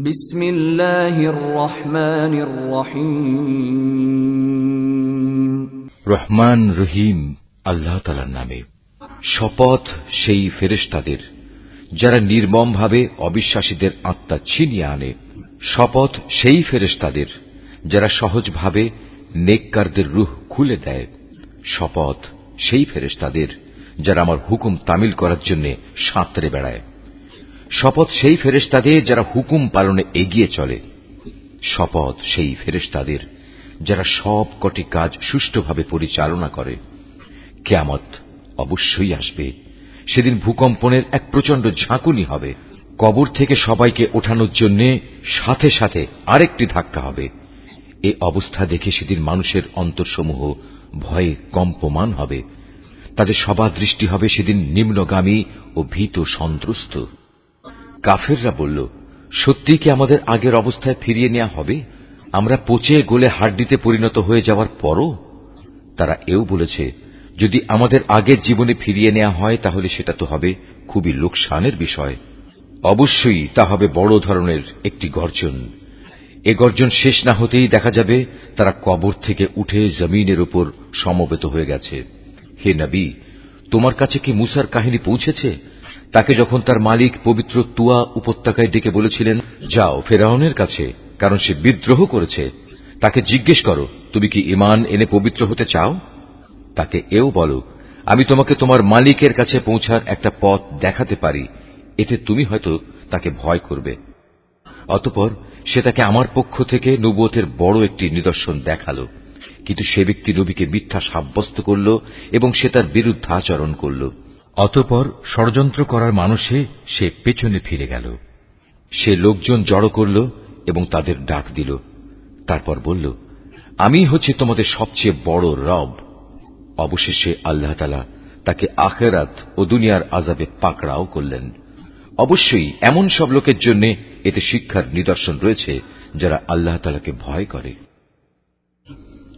বিসমিল্লাহির রহমানির রহিম। রহমান রহিম আল্লাহ তাআলার নামে। শপথ সেই ফেরেশতাদের যারা নির্মমভাবে অবিশ্বাসীদের আত্মা ছিনিয়ে আনে। শপথ সেই ফেরেশতাদের যারা সহজভাবে নেককারদের রূহ খুলে দেয়। শপথ সেই ফেরেশতাদের যারা আমার হুকুম তামিল করার জন্য সাঁতরে বেড়ায়। শপথ সেই ফেরেশতাদের যারা হুকুম পালনে এগিয়ে চলে। শপথ সেই ফেরেশতাদের যারা সব কটি কাজ সুষ্ঠুভাবে পরিচালনা করে। কিয়ামত অবশ্যই আসবে। সেদিন ভূকম্পনের এক প্রচন্ড ঝাঁকুনি হবে। কবর থেকে সবাইকে ওঠানোর জন্য সাথে সাথে আরেকটি ধাক্কা হবে। এ অবস্থা দেখে সেদিন মানুষের অন্তরসমূহ ভয়ে কম্পমান হবে। তাদের সবার দৃষ্টি হবে সেদিন নিম্নগামী ও ভীত সন্ত্রস্ত। কাফেররা বলল, সত্যি কি আমাদের আগের অবস্থায় ফিরিয়ে নেওয়া হবে, আমরা পচে গলে হাড্ডিতে পরিণত হয়ে যাওয়ার পরও? তারা এও বলেছে, যদি আমাদের আগের জীবনে ফিরিয়ে নেওয়া হয় তাহলে সেটা তো হবে খুবই লোকসানের বিষয়। অবশ্যই তা হবে বড় ধরনের একটি গর্জন। এ গর্জন শেষ না হতেই দেখা যাবে তারা কবর থেকে উঠে জমিনের উপর সমবেত হয়ে গেছে। হে নবী, তোমার কাছে কি মুসার কাহিনী পৌঁছেছে? তাকে যখন তার মালিক পবিত্র তুয়া উপত্যকায় ডেকে বলেছিলেন, যাও ফেরাউনের কাছে, কারণ সে বিদ্রোহ করেছে, তাকে জিজ্ঞেস করো তুমি কি ঈমান এনে পবিত্র হতে চাও? তাকে এও বলো, আমি তোমাকে তোমার মালিকের কাছে পৌঁছার একটা পথ দেখাতে পারি, এতে তুমি হয়তো তাকে ভয় করবে। অতঃপর সে তাকে আমার পক্ষ থেকে নবুয়তের বড় একটি নিদর্শন দেখালো। কিন্তু সে ব্যক্তি নবীকে মিথ্যা সাব্যস্ত করল এবং সে তার বিরুদ্ধাচরণ করল। অতঃপর ষড়যন্ত্র করার মানুষে সে পেছনে ফিরে গেল। সে লোকজন জড়ো করল এবং তাদের ডাক দিল। তারপর বলল, আমি হচ্ছি তোমাদের সবচেয়ে বড় রব। অবশেষে আল্লাহ তাআলা তাকে আখিরাত ও দুনিয়ার আযাবে পাকড়াও করলেন। অবশ্যই এমন সব লোকের জন্য এতে শিক্ষার নিদর্শন রয়েছে যারা আল্লাহ তাআলাকে ভয় করে।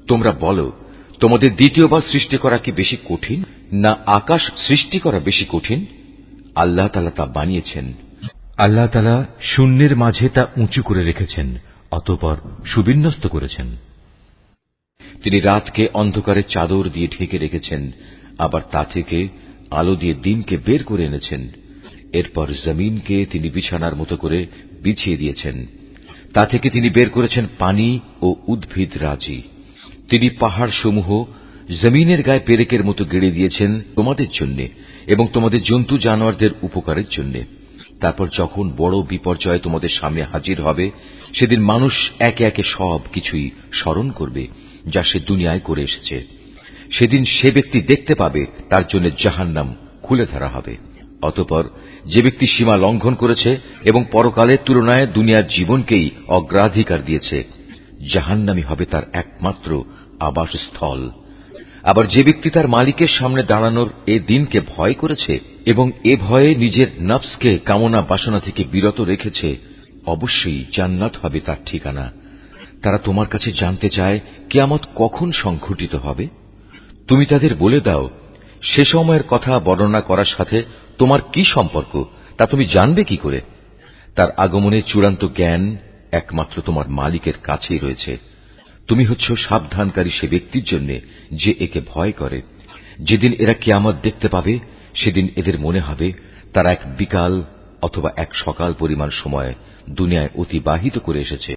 তোমরা বলো, তোমাদের দ্বিতীয়বার সৃষ্টি করা কি বেশি কঠিন, না আকাশ সৃষ্টি করা বেশি কঠিন? আল্লাহ তাআলা তা বানিয়েছেন। আল্লাহ তাআলা শূন্যের মাঝে তা উঁচু করে রেখেছেন, অতঃপর সুবিন্যস্ত করেছেন। তিনি রাতকে অন্ধকারের চাদর দিয়ে ঢেকে রেখেছেন, আবার তা থেকে আলো দিয়ে দিনকে বের করে এনেছেন। এরপর জমিনকে তিনি বিছানার মতো করে বিছিয়ে দিয়েছেন। তা থেকে তিনি বের করেছেন পানি ও উদ্ভিদ রাজি। তিনি পাহাড় সমূহ জমিনের গায়ে পেরেকের মতো গেড়ে দিয়েছেন তোমাদের জন্য এবং তোমাদের জন্তু জানোয়ারদের উপকারের জন্য। তারপর যখন বড় বিপর্যয় তোমাদের সামনে হাজির হবে, সেদিন মানুষ একে একে সব কিছুই স্মরণ করবে যা সে দুনিয়ায় করে এসেছে। সেদিন সে ব্যক্তি দেখতে পাবে তার জন্য জাহান্নাম খুলে ধরা হবে। অতঃপর যে ব্যক্তি সীমা লঙ্ঘন করেছে এবং পরকালের তুলনায় দুনিয়ার জীবনকেই অগ্রাধিকার দিয়েছে, জাহান্নামই হবে তার একমাত্র আবাসস্থল। আবার যে ব্যক্তি তার মালিকের সামনে দাঁড়ানোর এ দিনকে ভয় করেছে এবং এ ভয়ে নিজের নফসকে কামনা বাসনা থেকে বিরত রেখেছে, অবশ্যই জান্নাত হবে তার ঠিকানা। তারা তোমার কাছে জানতে চায় কিয়ামত কখন সংঘটিত হবে। তুমি তাদের বলে দাও, সে সময়ের কথা বর্ণনা করার সাথে তোমার কি সম্পর্ক, তা তুমি জানবে কি করে? তার আগমনের চূড়ান্ত জ্ঞান একমাত্র তোমার মালিকের কাছেই রয়েছে। তুমি হচ্ছ সাবধানকারী সে ব্যক্তির জন্য যে একে ভয় করে। যেদিন এরা কিয়ামত দেখতে পাবে, সেদিন এদের মনে হবে তারা এক বিকাল অথবা এক সকাল পরিমাণ সময় দুনিয়ায় অতিবাহিত করে এসেছে।